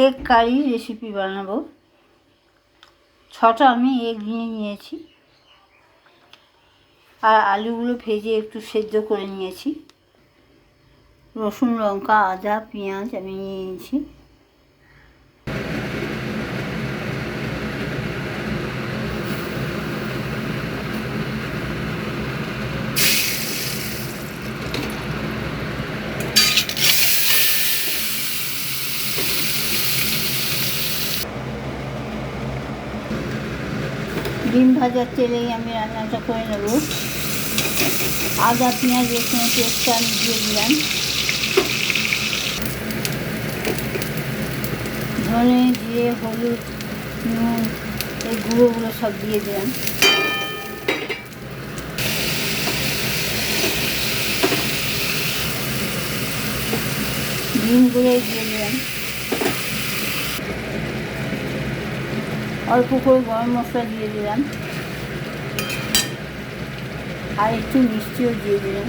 Egg কারি recipe বানাবো। 6টা আমি এগ নিয়ে নিয়েছি আর আলুগুলো ভেজে একটু সেদ্ধ করে নিয়েছি। রসুন, লঙ্কা, আদা, পেঁয়াজ আমি নিয়ে নিয়েছি। ডিম ভাজার তেলেই আমি রান্নাটা করে নেব। আদা, পেঁয়াজ, রসুনের পেস্টটা আমি দিয়ে দিলাম। ধনে, জিরে, হলুদ, নুন, এই গুঁড়োগুলো সব দিয়ে দিলাম। ডিমগুলোই দিয়ে দিলাম। অল্প করে গরম মশলা দিয়ে দিলাম আর একটু মিষ্টিও দিয়ে দিলাম।